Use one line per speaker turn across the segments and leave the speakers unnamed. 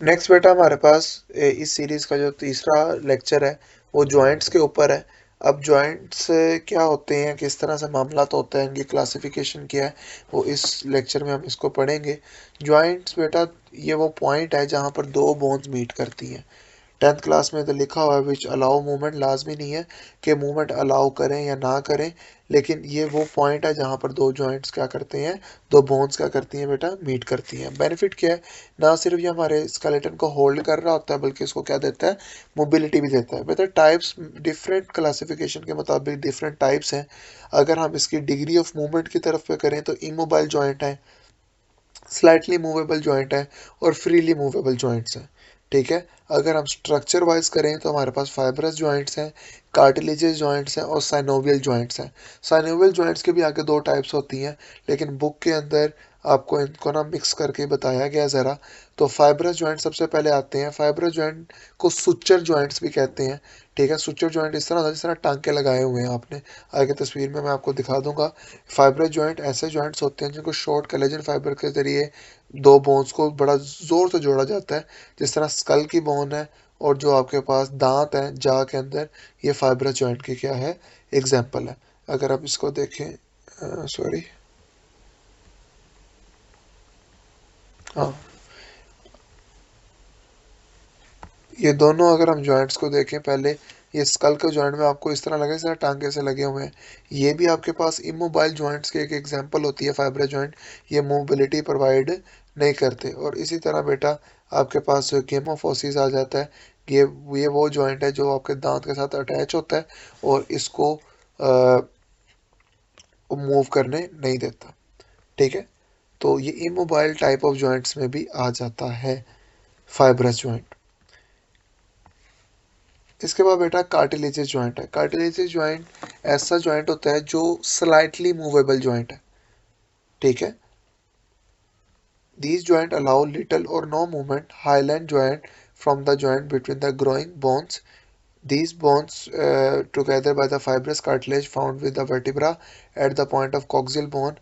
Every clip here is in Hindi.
नेक्स्ट बेटा हमारे पास इस सीरीज का जो तीसरा लेक्चर है वो जॉइंट्स के ऊपर है। अब जॉइंट्स क्या होते हैं, किस तरह से मामला तो होता है, इनकी क्लासिफिकेशन क्या है, वो इस लेक्चर में हम इसको पढ़ेंगे। जॉइंट्स बेटा ये वो पॉइंट है जहाँ पर दो बोन्स मीट करती हैं। 10th क्लास में तो लिखा हुआ है विच अलाउ मूवमेंट, लाजमी नहीं है कि मूवमेंट अलाउ करें या ना करें, लेकिन ये वो पॉइंट है जहाँ पर दो जॉइंट्स क्या करते हैं, दो बोन्स क्या करती हैं बेटा, मीट करती हैं। बेनिफिट क्या है, ना सिर्फ ये हमारे स्केलेटन को होल्ड कर रहा होता है बल्कि इसको क्या देता है, मोबिलिटी भी देता है। बेटा टाइप्स डिफरेंट क्लासिफिकेशन के मुताबिक डिफरेंट टाइप्स हैं। अगर हम इसकी डिग्री ऑफ मूवमेंट की तरफ पे करें तो इमोबाइल जॉइंट है, स्लाइटली मूवेबल जॉइंट है और फ्रीली मूवेबल जॉइंट्स हैं। ठीक है। अगर हम स्ट्रक्चर वाइज करें तो हमारे पास फाइब्रस जॉइंट्स हैं, कार्टिलेजेस जॉइंट्स हैं और साइनोवियल जॉइंट्स हैं। साइनोवियल जॉइंट्स के भी आगे दो टाइप्स होती हैं, लेकिन बुक के अंदर आपको इनको ना मिक्स करके बताया गया ज़रा। तो फाइब्रस जॉइंट सबसे पहले आते हैं। फाइब्रस जॉइंट को सुचर जॉइंट्स भी कहते हैं। ठीक है। सुचर जॉइंट इस तरह होता है जिस तरह टांके लगाए हुए हैं आपने, आगे तस्वीर में मैं आपको दिखा दूंगा। फाइब्रस जॉइंट ऐसे जॉइंट्स होते हैं जिनको शॉर्ट कोलेजन फाइबर के जरिए दो बोन्स को बड़ा जोर से जोड़ा जाता है, जिस तरह स्कल की बोन है और जो आपके पास दांत है जा के अंदर, ये फाइब्रस जॉइंट की क्या है, एग्जाम्पल है। अगर आप इसको देखें, सॉरी, हाँ, ये दोनों अगर हम जॉइंट्स को देखें, पहले ये स्कल के जॉइंट में आपको इस तरह लगे जैसे टांगे से लगे हुए हैं। ये भी आपके पास इमोबाइल जॉइंट्स की एक एग्जांपल होती है फाइब्रस जॉइंट। ये मोबिलिटी प्रोवाइड नहीं करते। और इसी तरह बेटा आपके पास जो गेम ऑफ ओसिस आ जाता है, ये ये वो जॉइंट है जो आपके दांत के साथ अटैच होता है और इसको मूव करने नहीं देता। ठीक है। तो ये इमोबाइल टाइप ऑफ जॉइंट्स में भी आ जाता है फाइब्रस जॉइंट। इसके बाद बेटा कार्टिलेजियस जॉइंट है। कार्टिलेजियस जॉइंट ऐसा जॉइंट होता है जो स्लाइटली मूवेबल जॉइंट है। ठीक है। These joint allow little or no movement. Highland joint from the joint between the growing bones. These bones together by the fibrous cartilage found with the vertebra at the point of coxal bone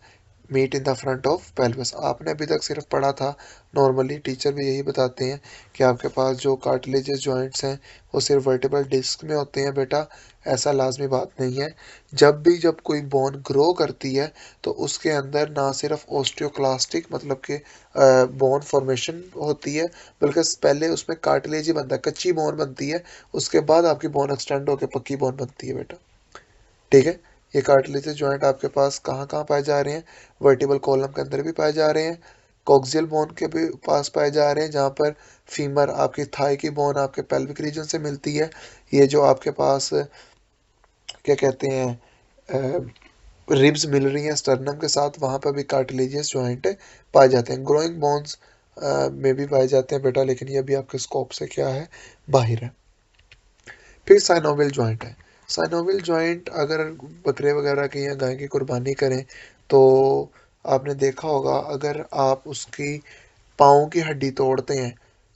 meet in the front of pelvis. आपने अभी तक सिर्फ पढ़ा था, नॉर्मली टीचर भी यही बताते हैं कि आपके पास जो कार्टिलेजेस जॉइंट्स हैं वो सिर्फ वर्टिब्रल डिस्क में होते हैं। बेटा ऐसा लाजमी बात नहीं है। जब कोई बोन ग्रो करती है तो उसके अंदर ना सिर्फ ओस्टियोक्लास्टिक मतलब कि बोन फॉर्मेशन होती है, बल्कि पहले उसमें कार्टिलेज ही बनता है, कच्ची बोन बनती है, उसके बाद आपकी बोन एक्सटेंड होकर पक्की बोन बनती है बेटा। ठीक है। ये कार्टिलेजेस जॉइंट आपके पास कहाँ कहाँ पाए जा रहे हैं, वर्टिबल कॉलम के अंदर भी पाए जा रहे हैं, कॉक्सियल बोन के भी पास पाए जा रहे हैं जहाँ पर फीमर आपकी थाई की बोन आपके पेल्विक रीजन से मिलती है। ये जो आपके पास क्या कहते हैं रिब्स मिल रही हैं स्टर्नम के साथ, वहाँ पर भी कार्टिलेजियस जॉइंट पाए जाते हैं। ग्रोइंग बोन्स में भी पाए जाते हैं बेटा, लेकिन ये भी आपके स्कोप से क्या है, बाहर है। फिर साइनोवियल जॉइंट है। साइनोवियल जॉइंट अगर बकरे वगैरह की या गाय की कुर्बानी करें तो आपने देखा होगा, अगर आप उसकी पाँव की हड्डी तोड़ते हैं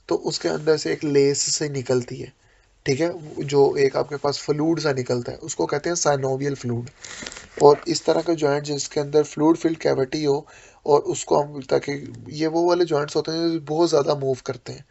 तो उसके अंदर से एक लेस से निकलती है। ठीक है। जो एक आपके पास फ्लूड सा निकलता है उसको कहते हैं साइनोवियल फ्लूड। और इस तरह का जॉइंट जिसके अंदर फ्लूड फिल्ड कैविटी हो और उसको हम, ताकि ये वो वाले जॉइंट्स होते हैं जो बहुत ज़्यादा मूव करते हैं,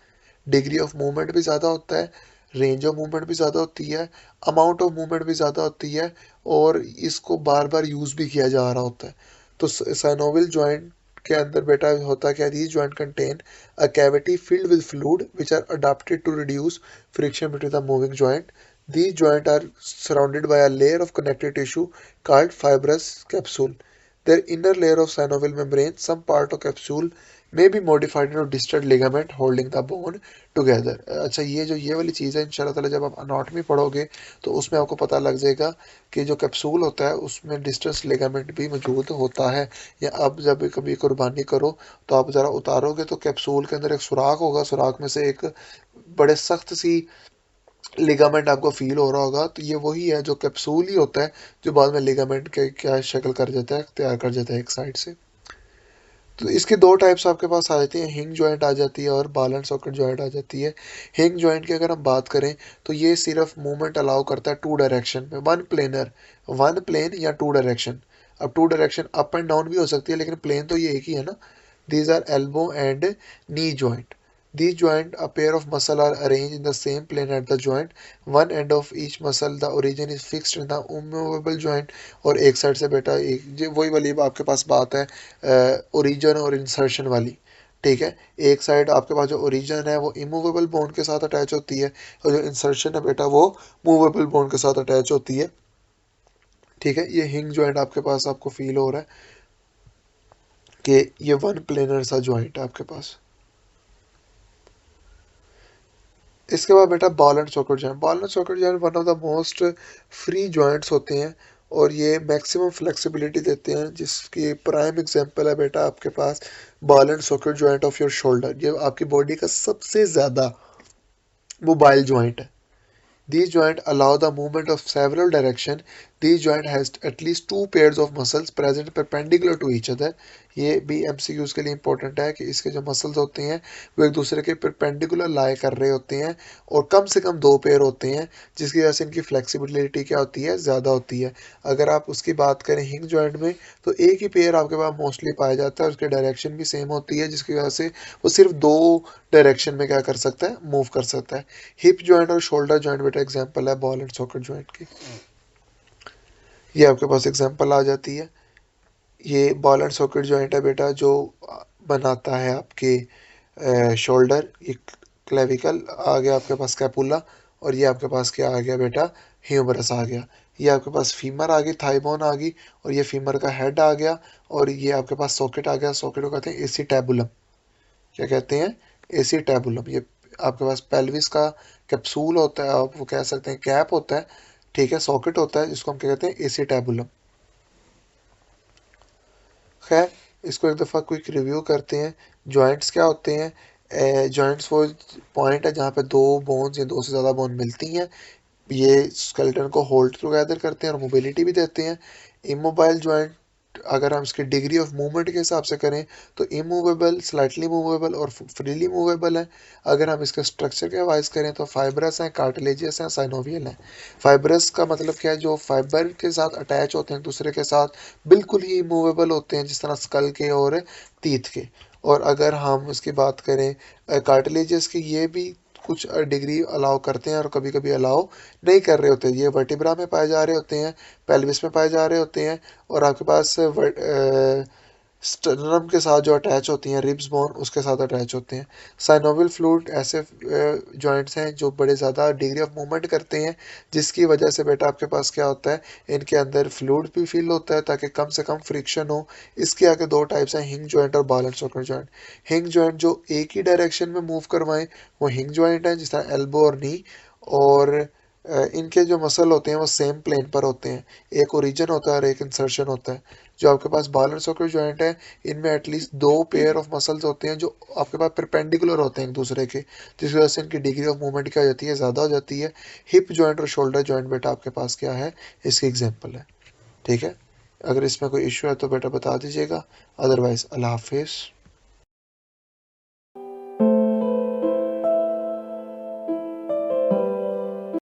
डिग्री ऑफ मूवमेंट भी ज़्यादा होता है, रेंज ऑफ मूवमेंट भी ज़्यादा होती है, अमाउंट ऑफ मूवमेंट भी ज़्यादा होती है, और इसको बार बार यूज़ भी किया जा रहा होता है। तो साइनोवियल जॉइंट के अंदर बेटा होता क्या, these joint contain a cavity filled with fluid which are adapted to reduce friction between the moving joint. These joints are surrounded by a layer of connective tissue called fibrous capsule. Their inner layer of synovial membrane, some part of capsule may be modified into distal ligament holding the bone together. अच्छा, ये वाली चीज़ है, इंशाल्लाह ताला जब आप अनाटॉमी पढ़ोगे तो उसमें आपको पता लग जाएगा कि जो कैप्सूल होता है उसमें डिस्टल लिगामेंट भी मौजूद होता है। या अब जब कभी कुर्बानी करो तो आप ज़रा उतारोगे तो कैप्सूल के अंदर एक सुराख होगा, सुराख में से एक बड़े सख्त सी लिगामेंट आपको फील हो रहा होगा, तो ये वही है जो कैप्सूल ही होता है जो बाद में लिगामेंट के क्या शक्ल कर जाता है, तैयार कर जाता है एक साइड से। तो इसके दो टाइप्स आपके पास आ जाती हैं, हिंग जॉइंट आ जाती है और बॉल एंड सॉकेट जॉइंट आ जाती है। हिंग जॉइंट की अगर हम बात करें तो ये सिर्फ मूवमेंट अलाउ करता है टू डायरेक्शन में, वन प्लेनर, वन प्लेन या टू डायरेक्शन। अब two direction up and down भी हो सकती है, लेकिन प्लेन तो ये एक ही है ना। These are elbow and knee joint. These joint, a pair of muscle are arranged in the same plane at the joint. One end of each muscle, the origin is fixed in the immovable joint. और एक साइड से बेटा एक वही वाली आपके पास बात है ओरिजिन और इंसर्शन वाली, ठीक है। एक साइड आपके पास जो ओरिजिन है वो इमूवेबल बोन के साथ अटैच होती है और जो इंसर्शन है बेटा वो मूवेबल बोन के साथ अटैच होती है, ठीक है। ये हिंग जॉइंट आपके पास आपको फील हो रहा है कि ये वन प्लेनर सा जॉइंट है आपके पास। इसके बाद बेटा ball and socket joint. Ball and socket joint one of the most free joints होते हैं और ये मैक्सिमम फ्लेक्सिबिलिटी देते हैं, जिसकी प्राइम एग्जांपल है बेटा आपके पास ball and socket joint of your shoulder. ये आपकी बॉडी का सबसे ज़्यादा मोबाइल जॉइंट है। These joints allow the movement of several direction. These joint has at least two pairs of muscles present perpendicular to each other. ये भी MCQs के लिए इंपॉर्टेंट है कि इसके जो मसल्स होते हैं वो एक दूसरे के परपेंडिकुलर लाई कर रहे होते हैं और कम से कम दो पेयर होते हैं, जिसकी वजह से इनकी फ्लेक्सिबिलिटी क्या होती है, ज़्यादा होती है। अगर आप उसकी बात करें हिंग जॉइंट में तो एक ही पेयर आपके पास मोस्टली पाया जाता है, उसकी डायरेक्शन भी सेम होती है, जिसकी वजह से वो सिर्फ दो डायरेक्शन में क्या कर सकता है, मूव कर सकता है। हिप जॉइंट और शोल्डर जॉइंट बेटा एग्जांपल है बॉल एंड सॉकेट जॉइंट की। ये आपके पास एग्जांपल आ जाती है। ये बॉल एंड सॉकेट जॉइंट है बेटा जो बनाता है आपके शोल्डर, ये क्लेविकल आ गया आपके पास कैपुला, और ये आपके पास क्या आ गया बेटा, ह्यूमरस आ गया। ये आपके पास फीमर आ गई, थाई बोन आ गई, और ये फीमर का हेड आ गया, और ये आपके पास सॉकेट आ गया। सॉकेट को कहते हैं एसीटैबुलम। क्या कहते हैं, एसीटैबुलम। ये आपके पास पेल्विस का कैप्सूल होता है, आप वो कह सकते हैं कैप होता है, ठीक है, सॉकेट होता है, जिसको हम क्या कहते हैं, एसीटैबुलम। खैर, इसको एक दफ़ा क्विक रिव्यू करते हैं। जॉइंट्स क्या होते हैं, जॉइंट्स वो पॉइंट है जहाँ पे दो बोन्स या दो से ज़्यादा बोन मिलती हैं। ये स्केलेटन को होल्ड टुगेदर करते हैं और मोबिलिटी भी देते हैं। इमोबाइल जॉइंट अगर हम इसके डिग्री ऑफ मूवमेंट के हिसाब से करें तो इमूवेबल, स्लाइटली मूवेबल और फ्रीली मूवेबल है। अगर हम इसके स्ट्रक्चर के वाइज करें तो फाइब्रस हैं, कार्टिलेजियस हैं, साइनोवियल हैं। फाइब्रस का मतलब क्या है, जो फाइबर के साथ अटैच होते हैं दूसरे के साथ, बिल्कुल ही मूवेबल होते हैं, जिस तरह स्कल के और टीथ के। और अगर हम इसकी बात करें कार्टिलेजियस की, ये भी कुछ डिग्री अलाउ करते हैं और कभी कभी अलाउ नहीं कर रहे होते। ये वर्टिब्रा में पाए जा रहे होते हैं, पेल्विस में पाए जा रहे होते हैं, और आपके पास स्टर्नम के साथ जो अटैच होती हैं, रिब्स बोन उसके साथ अटैच होते हैं। साइनोवियल फ्लूइड ऐसे जॉइंट्स हैं जो बड़े ज़्यादा डिग्री ऑफ मूवमेंट करते हैं, जिसकी वजह से बेटा आपके पास क्या होता है, इनके अंदर फ्लूइड भी फील होता है ताकि कम से कम फ्रिक्शन हो। इसके आगे दो टाइप्स हैं, हिंग जॉइंट और बॉल एंड सॉकेट जॉइंट। हिंग जॉइंट जो एक ही डायरेक्शन में मूव करवाएं वो हिंग जॉइंट है, जिस तरह एल्बो और नी। और इनके जो मसल होते हैं वो सेम प्लेन पर होते हैं, एक ओरिजिन होता है और एक इंसर्शन होता है। जो आपके पास बॉल एंड सॉकेट जॉइंट है, इनमें एटलीस्ट दो पेयर ऑफ मसल्स होते हैं जो आपके पास परपेंडिकुलर होते हैं एक दूसरे के, जिस वजह से इनकी डिग्री ऑफ मूवमेंट क्या हो जाती है, ज़्यादा हो जाती है। हिप जॉइंट और शोल्डर जॉइंट बेटा आपके पास क्या है, इसकी एग्जाम्पल है, ठीक है। अगर इसमें कोई इशू है तो बेटा बता दीजिएगा, अदरवाइज अल्लाह हाफिज़।